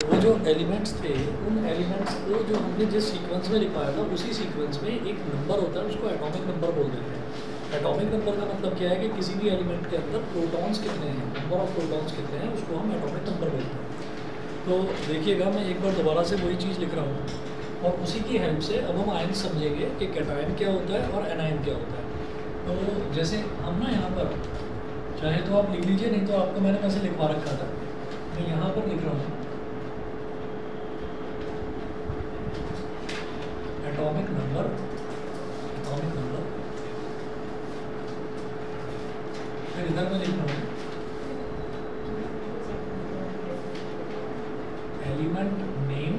वो जो एलिमेंट्स थे उन एलिमेंट्स को जो हमने जिस सीक्वेंस में लिखवाया था उसी सीक्वेंस में एक नंबर होता है, उसको एटॉमिक नंबर बोल देते हैं। एटॉमिक नंबर का मतलब क्या है कि किसी भी एलिमेंट के अंदर प्रोटॉन्स कितने हैं, नंबर ऑफ प्रोटॉन्स कितने हैं, उसको हम एटॉमिक नंबर बोलते हैं। तो देखिएगा मैं एक बार दोबारा से वही चीज़ लिख रहा हूँ और उसी की हेल्प से अब हम आयन समझेंगे कि कैटायन क्या होता है और एनायन क्या होता है। तो जैसे हम ना यहाँ पर चाहे तो आप लिख लीजिए, नहीं तो आपको मैंने वैसे लिखवा रखा था, मैं यहाँ पर लिख रहा हूँ एटॉमिक नंबर। फिर इधर मैं लिख रहा हूँ एलिमेंट नेम।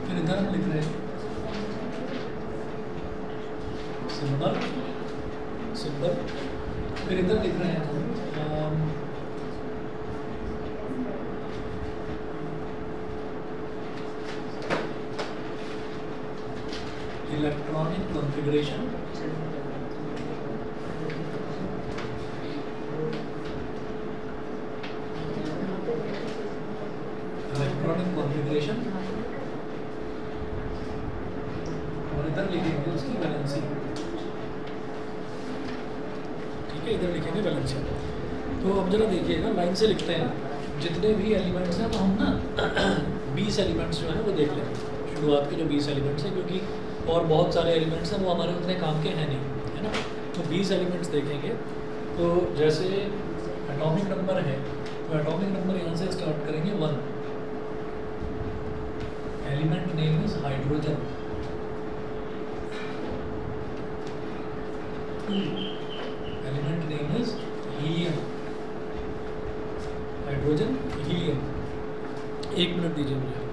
फिर इधर हम लिख रहे हैं सिंबल। फिर इधर लिख रहे हैं हम इलेक्ट्रॉनिक कॉन्फ़िगरेशन। और इधर लिखेंगे उसकी वैलेंसी। ठीक है, इधर लिखेंगे वैलेंसी। तो अब जरा देखिएगा, लाइन से लिखते हैं जितने भी एलिमेंट्स हैं। तो हम ना 20 एलिमेंट्स जो हैं वो देख लेंगे, शुरुआत के जो 20 एलिमेंट्स हैं, क्योंकि और बहुत सारे एलिमेंट्स हैं वो हमारे उतने काम के हैं नहीं, है ना। तो 20 एलिमेंट्स देखेंगे। तो जैसे एटॉमिक नंबर है तो एटॉमिक नंबर यहाँ से स्टार्ट करेंगे 1। Element name is hydrogen. 2 element name is helium. Hydrogen, helium. 1 minute दीजिए मुझे।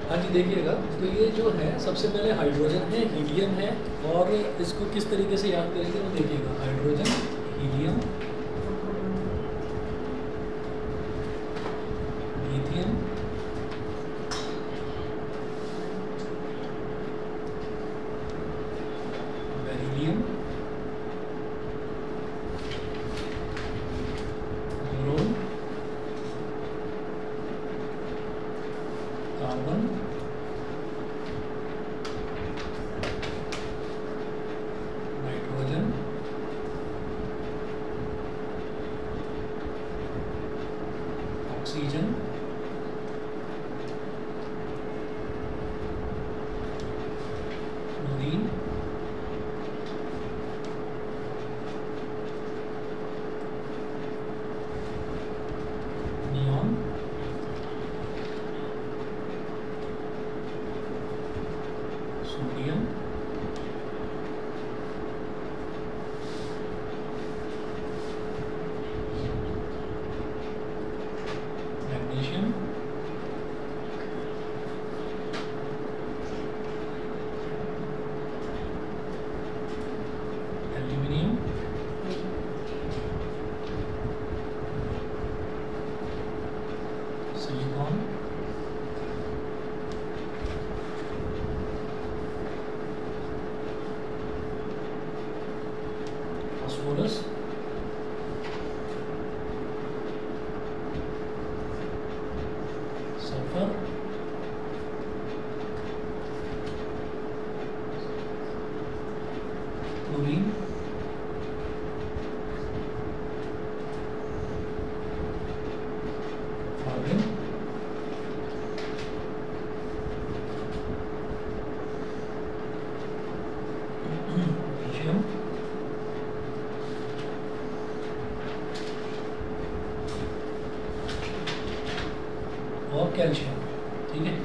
हाँ जी, देखिएगा। तो ये जो है सबसे पहले हाइड्रोजन है, हीलियम है, और इसको किस तरीके से याद करेंगे वो देखिएगा। Hydrogen, helium, lithium, beryllium, boron, carbon, nitrogen, oxygen, chlorine, sulphur, chlorine, argon, magnesium, और कैल्शियम। ठीक है,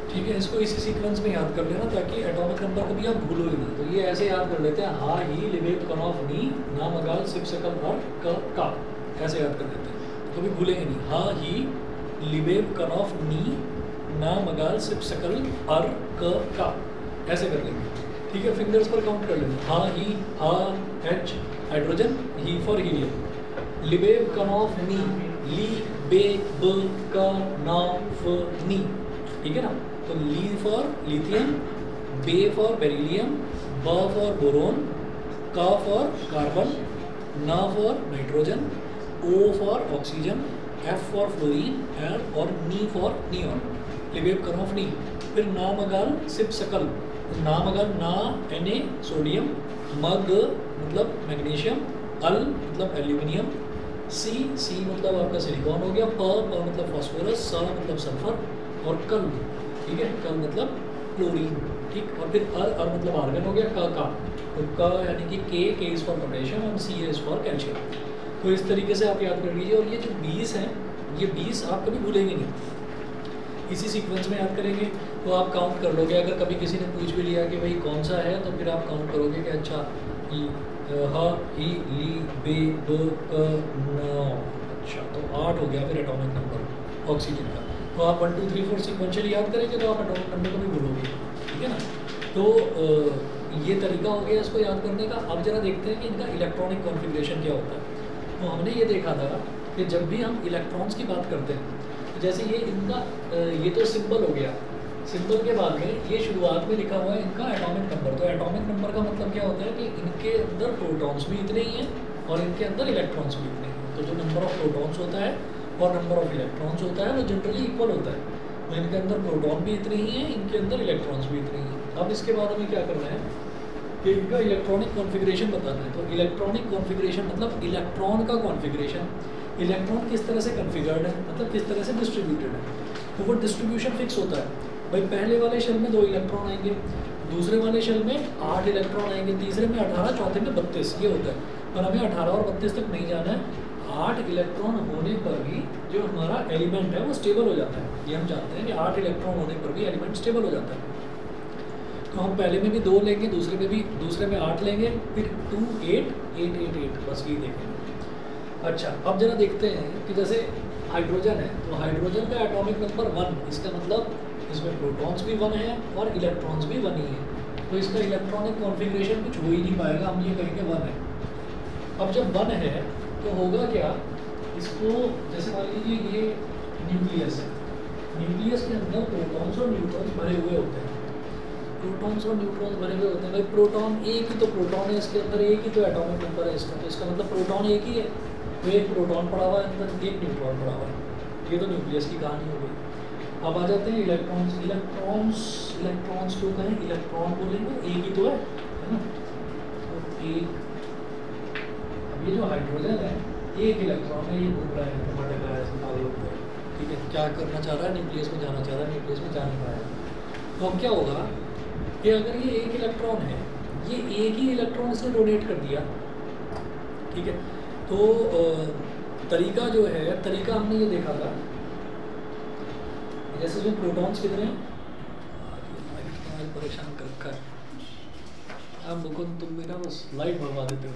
ठीक है, इसको इसी सीक्वेंस में याद कर लेना ताकि एटॉमिक नंबर कभी आप भूलो ही ना। तो ये ऐसे याद कर लेते हैं, हा ही लिवेट कनॉफ नी ना मगाल सिप सकल और का, ऐसे याद कर लेते हैं, तो कभी भूलेंगे नहीं। हा ही लिवेट कनॉफ नी ना मगाल सिप सकल और का, ऐसे कर लेंगे। ठीक है, फिंगर्स पर काउंट कर लेंगे। हा ही, हा एच हाइड्रोजन, ही फॉर हीलियम, लिवेट कनॉफ नी, ली बे ब का ना फ नी। ठीक है ना, तो ली फॉर लिथियम, बे फॉर बेरिलियम, ब फॉर बोरोन, का फॉर कार्बन, ना for nitrogen, O for oxygen, F for fluorine और नी फॉर नियॉन। लिवेट कनॉफ नी। फिर ना मगाल सिप सकल, ना मगाल ना Na सोडियम, मग मतलब मैग्नीशियम, अल मतलब एल्यूमिनियम, सी मतलब आपका सिलिकॉन हो गया, प मतलब फॉस्फोरस, स मतलब सल्फर और कल, ठीक है, कल मतलब क्लोरीन। ठीक, और फिर अर मतलब आर्गन हो गया, का, तो का यानी कि के इज फॉर पोटेशियम और सी इज फॉर कैल्शियम। तो इस तरीके से आप याद कर लीजिए। और ये जो 20 हैं, ये 20 आप कभी भूलेंगे नहीं, इसी सीक्वेंस में याद करेंगे तो आप काउंट कर लोगे। अगर कभी किसी ने पूछ भी लिया कि भाई कौन सा है, तो फिर आप काउंट करोगे कि अच्छा ह ही ली बे ब क न, अच्छा तो 8 हो गया फिर एटॉमिक नंबर ऑक्सीजन का। तो आप 1 2 3 4 सीक्वेंशियली याद करेंगे तो आप एटॉमिक नंबर को भी भूलोगे। ठीक है ना, तो ये तरीका हो गया इसको याद करने का। अब जरा देखते हैं कि इनका इलेक्ट्रॉनिक कॉन्फ़िगरेशन क्या होता है। तो हमने ये देखा था कि जब भी हम इलेक्ट्रॉन्स की बात करते हैं, तो जैसे ये इनका ये तो सिंबल हो गया, सिंबल के बाद में ये शुरुआत में लिखा हुआ है इनका एटॉमिक नंबर। तो एटॉमिक नंबर का मतलब क्या होता है कि इनके अंदर प्रोटॉन्स भी इतने ही हैं और इनके अंदर इलेक्ट्रॉन्स भी इतने हैं। तो जो नंबर ऑफ प्रोटॉन्स होता है और नंबर ऑफ इलेक्ट्रॉन्स होता है वो जनरली इक्वल होता है। तो इनके अंदर प्रोटॉन भी इतने ही हैं, इनके अंदर इलेक्ट्रॉन्स भी इतने ही हैं। अब इसके बाद हमें क्या करना है कि इनका इलेक्ट्रॉनिक कॉन्फ़िगरेशन बताना है। तो इलेक्ट्रॉनिक कॉन्फ़िगरेशन मतलब इलेक्ट्रॉन का कॉन्फ़िगरेशन, इलेक्ट्रॉन किस तरह से कॉन्फ़िगर्ड है, मतलब किस तरह से डिस्ट्रीब्यूटेड है। तो वो डिस्ट्रीब्यूशन फिक्स होता है। भाई पहले वाले शेल में 2 इलेक्ट्रॉन आएंगे, दूसरे वाले शेल में 8 इलेक्ट्रॉन आएंगे, तीसरे में 18, चौथे में 32, ये होता है। पर हमें 18 और 32 तक नहीं जाना है। 8 इलेक्ट्रॉन होने पर भी जो हमारा एलिमेंट है वो स्टेबल हो जाता है। ये हम जानते हैं कि 8 इलेक्ट्रॉन होने पर भी एलिमेंट स्टेबल हो जाता है। तो हम पहले में भी 2 लेंगे, दूसरे में 8 लेंगे, फिर 2 8 8 8 8, बस ये देखेंगे। अच्छा, अब जरा देखते हैं कि जैसे हाइड्रोजन है, तो हाइड्रोजन का एटॉमिक नंबर 1, इसका मतलब इसमें प्रोटॉन्स भी 1 है और इलेक्ट्रॉन्स भी 1 ही है। तो इसका इलेक्ट्रॉनिक कॉन्फ़िगरेशन कुछ हो ही नहीं पाएगा, हम ये कहेंगे 1 है। अब जब 1 है तो होगा क्या, इसको जैसे मान लीजिए ये न्यूक्लियस है, न्यूक्लियस के अंदर प्रोटॉन्स और न्यूट्रॉन्स भरे हुए होते हैं। प्रोटॉन्स और न्यूट्रॉन्स भरे हुए होते हैं। भाई प्रोटॉन एक ही तो प्रोटॉन है, इसके अंदर एक ही तो एटॉमिक नंबर है इसका, तो इसका मतलब प्रोटॉन एक ही है। तो एक प्रोटॉन पड़ा हुआ है अंदर, एक न्यूट्रॉन पड़ा हुआ है। ये तो न्यूक्लियस की कहानी हो गई। अब आ जाते हैं इलेक्ट्रॉन्स। इलेक्ट्रॉन्स क्यों कहें, इलेक्ट्रॉन बोलेंगे, एक ही तो है ना। तो एक, अब ये जो हाइड्रोजन है एक इलेक्ट्रॉन है, ये घूम रहा है, भटक रहा है, ठीक है, क्या करना चाह रहा है, न्यूक्लियस में जाना चाह रहा है, न्यूक्लियस में जा नहीं पाएगा। तो अब क्या होगा कि अगर ये एक इलेक्ट्रॉन है, ये एक ही इलेक्ट्रॉन इसने डोनेट कर दिया, ठीक है, तो तरीका जो है, तरीका हमने ये देखा था, जैसे इसमें प्रोटॉन्स कितने हैं, परेशान कर रखा है अब मुकुंद, तुम भी ना बस लाइट भरवा देते हो।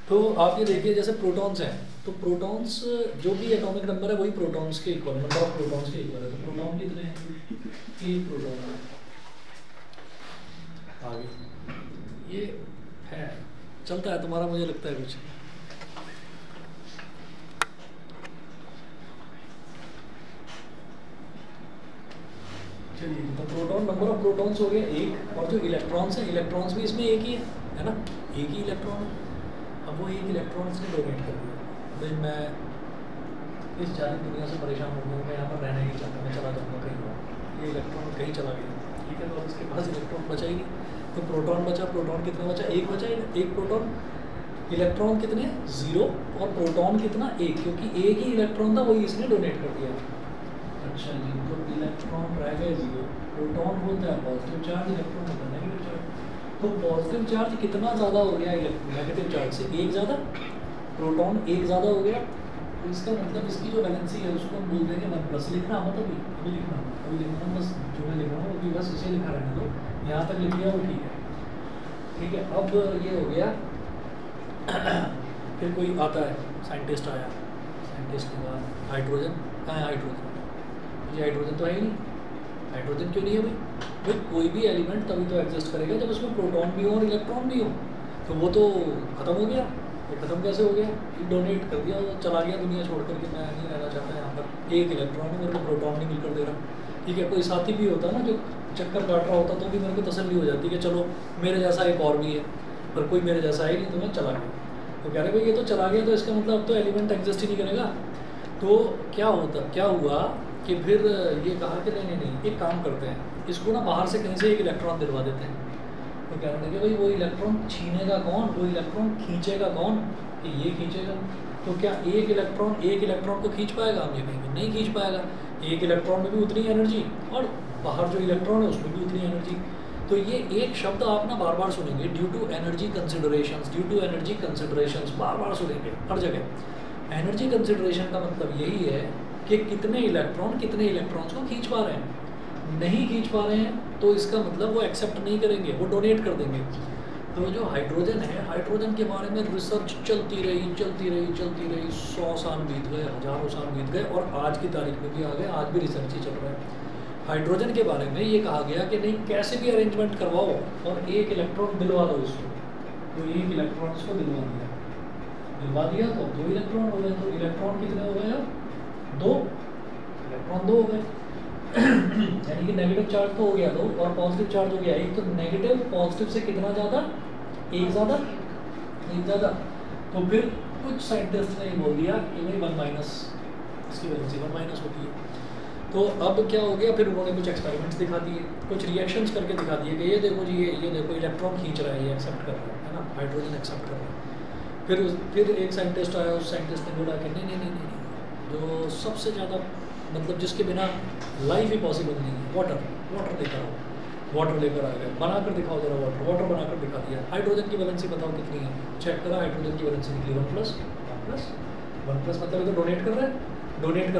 तो आप ये देखिए जैसे प्रोटॉन्स हैं, तो प्रोटॉन्स जो भी एटॉमिक नंबर है वही प्रोटॉन्स के इक्वल, नंबर ऑफ प्रोटॉन्स के इक्वल है। तो प्रोटॉन कितने हैं, एक प्रोटॉन है। आगे ये है, चलता है तुम्हारा, मुझे लगता है कुछ। चलिए, तो प्रोटॉन, नंबर ऑफ प्रोटॉन्स हो गया एक, और जो इलेक्ट्रॉन्स हैं, इलेक्ट्रॉन्स भी इसमें एक ही है ना, एक ही इलेक्ट्रॉन है। अब वो एक इलेक्ट्रॉन इसने डोनेट कर दिया, भाई मैं इस जारी दुनिया से परेशान हो गया, मैं यहाँ पर रहना ही नहीं चाहता, मैं चला जाऊँगा कहीं और, ये इलेक्ट्रॉन कहीं चला गया, ठीक है। तो अब इसके पास इलेक्ट्रॉन बचा ही नहीं, तो प्रोटॉन बचा, प्रोटॉन कितना बचा, एक बचा, एक प्रोटॉन। इलेक्ट्रॉन कितने, 0, और प्रोटॉन कितना, एक, क्योंकि एक ही इलेक्ट्रॉन था वही इसने डोनेट कर दिया। अच्छा जी, तो इलेक्ट्रॉन रह गए 0, प्रोटॉन होता है पॉजिटिव चार्ज, इलेक्ट्रॉन होता है नेगेटिव चार्ज। तो पॉजिटिव चार्ज कितना ज़्यादा हो गया नेगेटिव चार्ज से, एक ज़्यादा, प्रोटॉन एक ज़्यादा हो गया। तो इसका मतलब इसकी जो वैलेंसी है उसको हम बोल देंगे 1+। लिखना मतलब अभी लिखना, बस जो मैं लिख रहा हूँ अभी बस इसे लिखा रहने दो, यहाँ तक लिख लिया वो ठीक है, ठीक है। अब ये हो गया। फिर कोई आता है, साइंटिस्ट आया, साइंटिस्ट के बाद हाइड्रोजन, कहाँ है हाइड्रोजन, ये हाइड्रोजन तो है ही नहीं, हाइड्रोजन क्यों नहीं है भाई, कोई भी एलिमेंट तभी तो एग्जिस्ट करेगा जब उसमें प्रोटॉन भी हो और इलेक्ट्रॉन भी हो। तो वो तो ख़त्म हो गया, ये ख़त्म कैसे हो गया, डोनेट कर दिया, वो चला गया दुनिया छोड़ करके, मैं नहीं रहना चाहता यहाँ पर, एक इलेक्ट्रॉन है, मेरे को प्रोटॉन नहीं मिलकर दे रहा, ठीक है। कोई साथी भी होता ना जो चक्कर काट रहा होता, तो भी मेरे को तसल्ली हो जाती कि चलो मेरे जैसा एक और भी है, पर कोई मेरे जैसा है नहीं, तो मैं चला गया। तो कह रहे भाई ये तो चला गया, तो इसका मतलब अब तो एलिमेंट एग्जिस्ट ही नहीं करेगा। तो क्या हुआ कि फिर ये कहा कि नहीं, एक काम करते हैं, इसको ना बाहर से कहीं से एक इलेक्ट्रॉन दिलवा देते हैं। तो कह रहे थे भाई वो इलेक्ट्रॉन छीनेगा कौन, वो इलेक्ट्रॉन खींचेगा कौन, कि ये खींचेगा। तो क्या एक इलेक्ट्रॉन को खींच पाएगा, हम ये कहेंगे नहीं खींच पाएगा। एक इलेक्ट्रॉन में भी उतनी एनर्जी और बाहर जो इलेक्ट्रॉन है उसमें भी उतनी एनर्जी। तो ये एक शब्द आप ना बार बार सुनेंगे, ड्यू टू एनर्जी कंसिडरेशंस, बार बार सुनेंगे हर जगह। एनर्जी कंसिडरेशन का मतलब यही है कि कितने इलेक्ट्रॉन्स को खींच पा रहे हैं। नहीं खींच पा रहे हैं तो इसका मतलब वो एक्सेप्ट नहीं करेंगे, वो डोनेट कर देंगे। तो जो हाइड्रोजन है, हाइड्रोजन के बारे में रिसर्च चलती रही 100 साल बीत गए, हज़ारों साल बीत गए, और आज की तारीख में भी आ गए, आज भी रिसर्च ही चल रहा है। हाइड्रोजन के बारे में ये कहा गया कि नहीं, कैसे भी अरेंजमेंट करवाओ और एक इलेक्ट्रॉन दिलवा दो इसको। तो एक इलेक्ट्रॉन इसको दिलवा दिया तो 2 इलेक्ट्रॉन हो गए। तो इलेक्ट्रॉन कितने हो गए, 2 इलेक्ट्रॉन 2 हो गए। यानी कि नेगेटिव चार्ज तो हो गया 2 और पॉजिटिव चार्ज हो गया 1। तो नेगेटिव पॉजिटिव से कितना ज़्यादा, 1 ज़्यादा। तो फिर कुछ साइंटिस्ट ने बोल दिया कि भाई 1- इसकी वजह से 1- होती है। तो अब क्या हो गया, फिर उन्होंने कुछ एक्सपेरिमेंट्स दिखा दिए, कुछ रिएक्शंस करके दिखा दिए कि ये देखो जी, ये देखो इलेक्ट्रॉन खींच रहा है, ये एक्सेप्ट कर रहा है ना, हाइड्रोजन एक्सेप्ट कर रहा है। फिर एक साइंटिस्ट आया, उस साइंटिस्ट ने बोला कि नहीं, जो सबसे ज़्यादा मतलब जिसके बिना लाइफ ही पॉसिबल नहीं है, वाटर लेकर आओ। वाटर लेकर आ गए, बना कर दिखाओ जरा, वाटर बना कर दिखा दिया। हाइड्रोजन की वैलेंसी बताओ कितनी है, चेक करा, हाइड्रोजन की वैलेंसी निकली 1+। मतलब तो डोनेट कर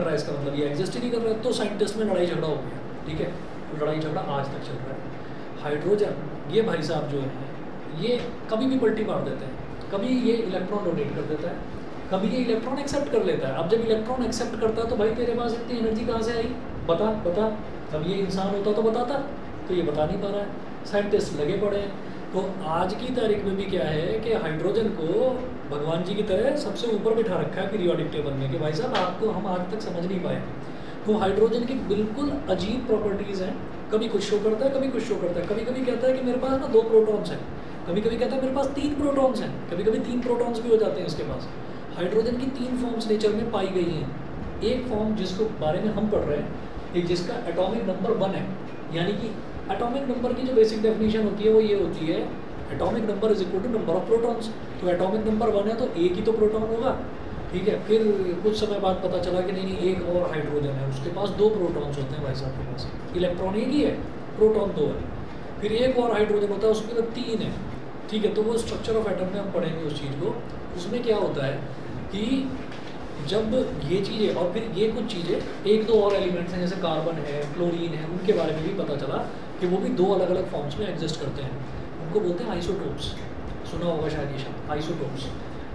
रहा है, इसका मतलब ये एग्जिस्ट ही नहीं कर रहा है। तो साइंटिस्ट में लड़ाई झगड़ा हो गया, ठीक है। लड़ाई झगड़ा आज तक चल रहा है। हाइड्रोजन ये भाई साहब जो है, ये कभी भी पलटी मार देते हैं, कभी ये इलेक्ट्रॉन डोनेट कर देता है, कभी ये इलेक्ट्रॉन एक्सेप्ट कर लेता है। अब जब इलेक्ट्रॉन एक्सेप्ट करता है तो भाई तेरे पास इतनी एनर्जी कहाँ से आई, बता। अब ये इंसान होता तो बताता, तो ये बता नहीं पा रहा है, साइंटिस्ट लगे पड़े हैं। तो आज की तारीख में भी क्या है कि हाइड्रोजन को भगवान जी की तरह सबसे ऊपर बिठा रखा है पीरियोडिक टेबल में, कि भाई साहब आपको हम आज तक समझ नहीं पाए। तो हाइड्रोजन की बिल्कुल अजीब प्रॉपर्टीज़ हैं, कभी कुछ शो करता है, कभी कुछ शो करता है। कभी कभी कहता है कि मेरे पास ना 2 प्रोटॉन्स हैं, कभी कभी कहता है मेरे पास 3 प्रोटॉन्स हैं, कभी कभी 3 प्रोटॉन्स भी हो जाते हैं इसके पास। हाइड्रोजन की 3 फॉर्म्स नेचर में पाई गई हैं। एक फॉर्म जिसको बारे में हम पढ़ रहे हैं, एक जिसका एटॉमिक नंबर 1 है, यानी कि एटॉमिक नंबर की जो बेसिक डेफिनेशन होती है वो ये होती है, atomic number is equal to number of protons. तो एटॉमिक नंबर 1 है तो एक ही तो प्रोटॉन होगा, ठीक है। फिर कुछ समय बाद पता चला कि नहीं, एक और हाइड्रोजन है, उसके पास 2 प्रोटॉन्स होते हैं भाई साहब के पास, इलेक्ट्रॉन एक ही है, प्रोटॉन 2 है। फिर एक और हाइड्रोजन होता है, उसमें तो 3 है, ठीक है। तो वो स्ट्रक्चर ऑफ एटम में हम पढ़ेंगे उस चीज़ को। उसमें क्या होता है कि जब ये चीज़ें और फिर ये कुछ चीज़ें एक दो और एलिमेंट्स हैं जैसे कार्बन है, क्लोरीन है, उनके बारे में भी पता चला कि वो भी 2 अलग अलग फॉर्म्स में एग्जिस्ट करते हैं। उनको बोलते हैं आइसोटोप्स, सुना होगा शायद ये शब्द आइसोटोप्स,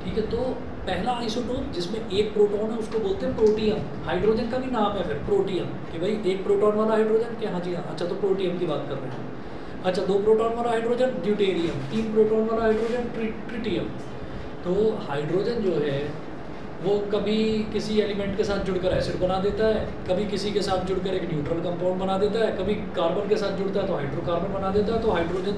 ठीक है। तो पहला आइसोटोप जिसमें एक प्रोटॉन है उसको बोलते हैं प्रोटियम। हाइड्रोजन का भी नाम है फिर प्रोटियम, कि भाई एक प्रोटॉन वाला हाइड्रोजन, कि हाँ जी हाँ, अच्छा तो प्रोटियम की बात कर रहे हैं। अच्छा 2 प्रोटॉन वाला हाइड्रोजन ड्यूटेरियम, 3 प्रोटॉन वाला हाइड्रोजन ट्रिटियम। तो हाइड्रोजन जो है वो कभी किसी एलिमेंट के साथ जुड़कर एसिड बना देता है, कभी किसी के साथ जुड़कर एक न्यूट्रल कंपाउंड बना देता है, कभी कार्बन के साथ जुड़ता है तो हाइड्रोकार्बन बना देता है। तो हाइड्रोजन